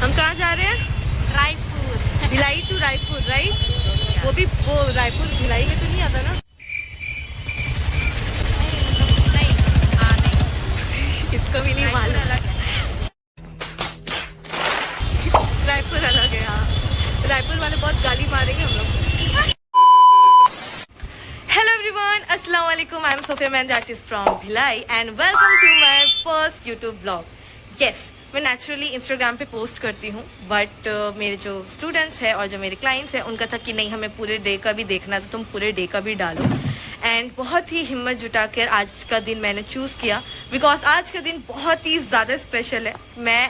हम कहाँ जा रहे हैं? रायपुर। Bhilai to Raipur, right? वो भी वो रायपुर भिलाई में तो नहीं आता ना? नहीं, हाँ नहीं, इसको भी नहीं मालूम। अलग है। रायपुर अलग है, हाँ। रायपुर वाले बहुत गाली मारेंगे हम लोग। हेलो एवरीवन, अस्सलाम वालेकुम। I am Sophia man, that is from Bhilai and welcome to my first YouTube blog. Yes, मैं नेचुरली इंस्टाग्राम पे पोस्ट करती हूँ, बट मेरे जो स्टूडेंट्स हैं और जो मेरे क्लाइंट्स हैं उनका था कि नहीं, हमें पूरे डे का भी देखना, तो तुम पूरे डे का भी डालो। एंड बहुत ही हिम्मत जुटा कर आज का दिन मैंने चूज़ किया, बिकॉज आज का दिन बहुत ही ज़्यादा स्पेशल है। मैं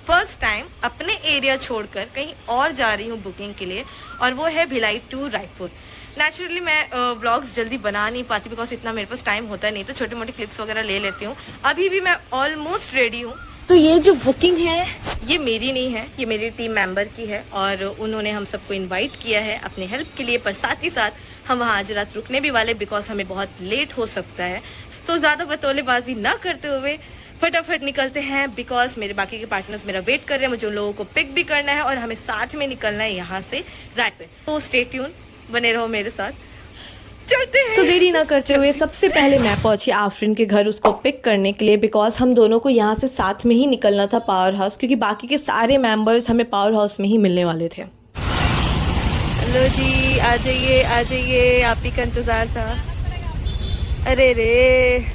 फर्स्ट टाइम अपने एरिया छोड़कर कहीं और जा रही हूँ बुकिंग के लिए, और वो है भिलाई टू रायपुर। नेचुरली मैं व्लॉग्स जल्दी बना नहीं पाती, बिकॉज इतना मेरे पास टाइम होता नहीं, तो छोटे मोटे क्लिप्स वगैरह ले लेती हूँ। अभी भी मैं ऑलमोस्ट रेडी हूँ। तो ये जो बुकिंग है ये मेरी नहीं है, ये मेरी टीम मेंबर की है, और उन्होंने हम सबको इनवाइट किया है अपने हेल्प के लिए। पर साथ ही साथ हम वहाँ आज रात रुकने भी वाले, बिकॉज हमें बहुत लेट हो सकता है। तो ज़्यादा बतौलेबाजी ना करते हुए फटाफट निकलते हैं, बिकॉज मेरे बाकी के पार्टनर्स मेरा वेट कर रहे हैं। मुझे उन लोगों को पिक भी करना है और हमें साथ में निकलना है यहाँ से रायपुर। तो स्टे ट्यून, बने रहो मेरे साथ, चलते हैं। सो देरी ना करते हुए सबसे पहले मैं पहुंची आफरीन के घर उसको पिक करने के लिए, बिकॉज हम दोनों को यहाँ से साथ में ही निकलना था पावर हाउस, क्योंकि बाकी के सारे मेंबर्स हमें पावर हाउस में ही मिलने वाले थे। हेलो जी, आ जाइए, आप ही का इंतजार था। अरे रे,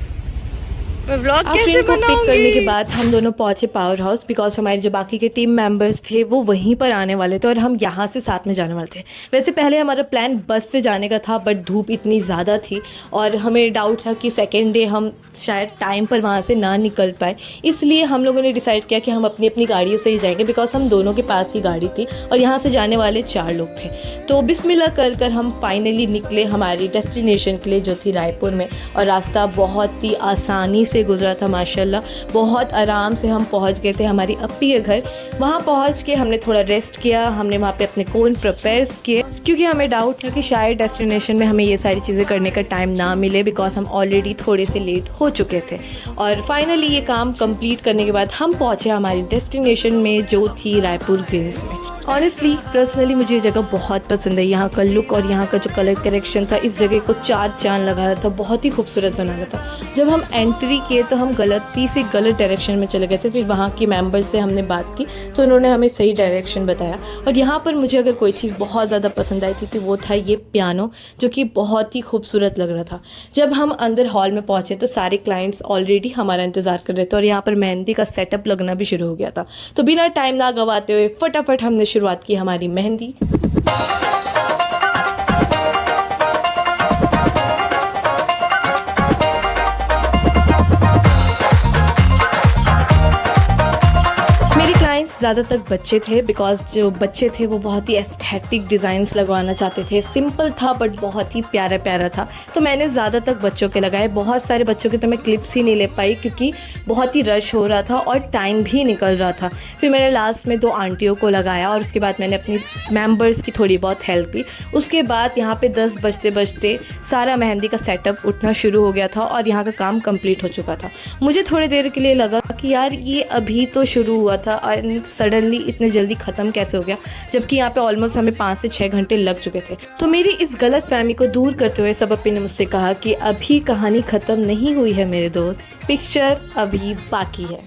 मैं व्लॉग कैसे आफरीन को पिक बनाऊंगी? करने के बाद हम दोनों पहुंचे पावर हाउस, बिकॉज हमारे जो बाकी के टीम मेंबर्स थे वो वहीं पर आने वाले थे और हम यहाँ से साथ में जाने वाले थे। वैसे पहले हमारा प्लान बस से जाने का था, बट धूप इतनी ज़्यादा थी और हमें डाउट था कि सेकेंड डे हम शायद टाइम पर वहाँ से ना निकल पाए, इसलिए हम लोगों ने डिसाइड किया कि हम अपनी अपनी गाड़ियों से ही जाएंगे, बिकॉज हम दोनों के पास ही गाड़ी थी और यहाँ से जाने वाले 4 लोग थे। तो बिस्मिल्लाह कर कर हम फाइनली निकले हमारी डेस्टिनेशन के लिए, जो थी रायपुर में। और रास्ता बहुत ही आसानी से गुजरा था माशाल्लाह, बहुत आराम से हम पहुंच गए थे हमारी अप्पी के घर। वहां पहुंच के हमने थोड़ा रेस्ट किया, हमने वहां पे अपने कोन प्रिपेयर किए, क्योंकि हमें डाउट था कि शायद डेस्टिनेशन में हमें ये सारी चीज़ें करने का टाइम ना मिले, बिकॉज हम ऑलरेडी थोड़े से लेट हो चुके थे। और फाइनली ये काम कंप्लीट करने के बाद हम पहुँचे हमारी डेस्टिनेशन में, जो थी रायपुर ग्रीन्स में। ऑनेस्टली पर्सनली मुझे ये जगह बहुत पसंद है। यहाँ का लुक और यहाँ का जो कलर करेक्शन था, इस जगह को 4 चांद लगा रहा था, बहुत ही खूबसूरत बना रहा था। जब हम एंट्री किए तो हम गलती से गलत डायरेक्शन में चले गए थे। फिर वहाँ के मेंबर्स से हमने बात की तो उन्होंने हमें सही डायरेक्शन बताया। और यहाँ पर मुझे अगर कोई चीज़ बहुत ज़्यादा पसंद आई थी तो वो था ये पियानो, जो कि बहुत ही खूबसूरत लग रहा था। जब हम अंदर हॉल में पहुँचे तो सारे क्लाइंट्स ऑलरेडी हमारा इंतज़ार कर रहे थे और यहाँ पर मेहंदी का सेटअप लगना भी शुरू हो गया था। तो बिना टाइम ना गवाते हुए फटाफट हमने शुरुआत की हमारी मेहंदी। ज़्यादातर बच्चे थे, बिकॉज जो बच्चे थे वो बहुत ही एस्थेटिक डिज़ाइंस लगवाना चाहते थे। सिंपल था बट बहुत ही प्यारा प्यारा था, तो मैंने ज़्यादातर बच्चों के लगाए। बहुत सारे बच्चों के तो मैं क्लिप्स ही नहीं ले पाई, क्योंकि बहुत ही रश हो रहा था और टाइम भी निकल रहा था। फिर मैंने लास्ट में 2 आंटियों को लगाया और उसके बाद मैंने अपनी मेम्बर्स की थोड़ी बहुत हेल्प की। उसके बाद यहाँ पर 10 बजते बजते सारा मेहंदी का सेटअप उठना शुरू हो गया था और यहाँ का काम कम्प्लीट हो चुका था। मुझे थोड़ी देर के लिए लगा कि यार ये अभी तो शुरू हुआ था और सडनली इतने जल्दी ख़त्म कैसे हो गया, जबकि यहाँ पे ऑलमोस्ट हमें 5 से 6 घंटे लग चुके थे। तो मेरी इस गलत फहमी को दूर करते हुए सब अपने ने मुझसे कहा कि अभी कहानी ख़त्म नहीं हुई है मेरे दोस्त, पिक्चर अभी बाकी है।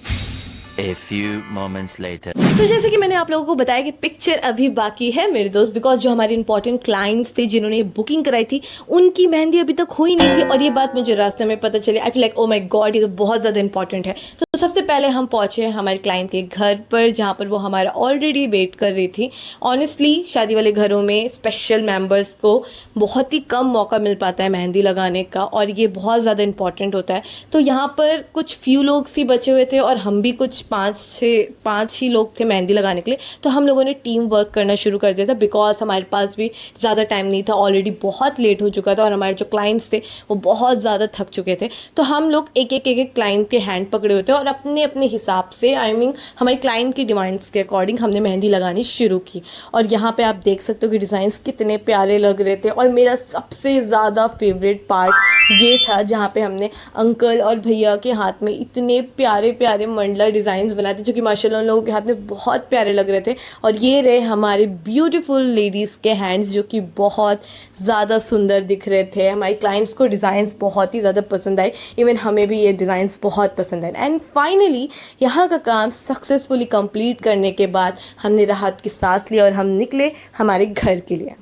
A few moments later. तो जैसे कि मैंने आप लोगों को बताया कि पिक्चर अभी बाकी है मेरे दोस्त, बिकॉज जो हमारे इंपॉर्टेंट क्लाइंट्स थे जिन्होंने बुकिंग कराई थी उनकी मेहंदी अभी तक हुई नहीं थी, और ये बात मुझे रास्ते में पता चली। I feel like oh my God, ये तो बहुत ज़्यादा इंपॉर्टेंट है। तो सबसे पहले हम पहुँचे हमारे क्लाइंट के घर पर, जहाँ पर वो हमारा ऑलरेडी वेट कर रही थी। ऑनेस्टली शादी वाले घरों में स्पेशल मेम्बर्स को बहुत ही कम मौका मिल पाता है मेहंदी लगाने का, और ये बहुत ज़्यादा इंपॉर्टेंट होता है। तो यहाँ पर कुछ फ्यू लोग सी बचे हुए थे और हम भी कुछ 5 ही लोग थे मेहंदी लगाने के लिए। तो हम लोगों ने टीम वर्क करना शुरू कर दिया था, बिकॉज हमारे पास भी ज़्यादा टाइम नहीं था, ऑलरेडी बहुत लेट हो चुका था और हमारे जो क्लाइंट्स थे वो बहुत ज़्यादा थक चुके थे। तो हम लोग एक एक क्लाइंट के हैंड पकड़े हुए थे और और अपने अपने हिसाब से हमारे क्लाइंट की डिमांड्स के अकॉर्डिंग हमने मेहंदी लगानी शुरू की। और यहाँ पे आप देख सकते हो कि डिज़ाइंस कितने प्यारे लग रहे थे। और मेरा सबसे ज़्यादा फेवरेट पार्ट ये था जहाँ पे हमने अंकल और भैया के हाथ में इतने प्यारे प्यारे मंडला डिज़ाइंस बनाए थे जो कि माशाल्लाह उन लोगों के हाथ में बहुत प्यारे लग रहे थे। और ये रहे हमारे ब्यूटीफुल लेडीज़ के हैंड्स जो कि बहुत ज़्यादा सुंदर दिख रहे थे। हमारे क्लाइंट्स को डिज़ाइंस बहुत ही ज़्यादा पसंद आए, इवन हमें भी ये डिज़ाइंस बहुत पसंद आए। एंड फाइनली यहाँ का काम सक्सेसफुली कंप्लीट करने के बाद हमने राहत की सांस ली और हम निकले हमारे घर के लिए।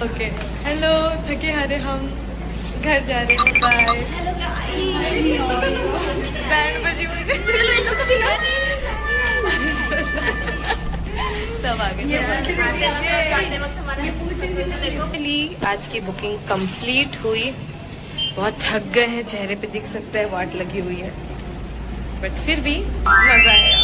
ओके, हेलो, थके हारे हम घर जा रहे हैं। बाय। बैंड बजी हुई सब आ गए। आज की बुकिंग कंप्लीट हुई। बहुत थक गए हैं, चेहरे पे दिख सकता है वाट लगी हुई है, बट फिर भी मजा आया।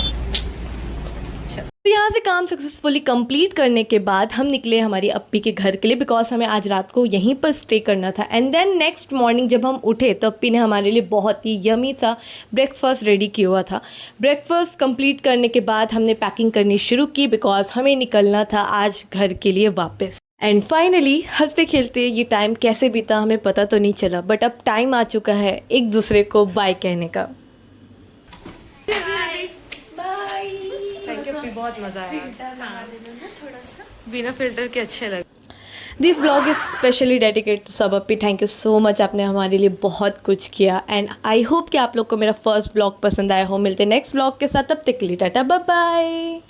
तो यहाँ से काम सक्सेसफुली कंप्लीट करने के बाद हम निकले हमारी अप्पी के घर के लिए, बिकॉज हमें आज रात को यहीं पर स्टे करना था। एंड देन नेक्स्ट मॉर्निंग जब हम उठे तो अप्पी ने हमारे लिए बहुत ही यमी सा ब्रेकफास्ट रेडी किया हुआ था। ब्रेकफास्ट कंप्लीट करने के बाद हमने पैकिंग करनी शुरू की, बिकॉज हमें निकलना था आज घर के लिए वापस। एंड फाइनली हंसते खेलते ये टाइम कैसे बीता हमें पता तो नहीं चला, बट अब टाइम आ चुका है एक दूसरे को बाय कहने का। बहुत मजा आया। बिना फिल्टर के अच्छे लगे। This blog is specially dedicated to सब अप्पी। थैंक यू सो मच, आपने हमारे लिए बहुत कुछ किया। एंड आई होप कि आप लोग को मेरा फर्स्ट ब्लॉग पसंद आया हो। मिलते नेक्स्ट ब्लॉग के साथ, तब तक के लिए टाटा बाय बाय।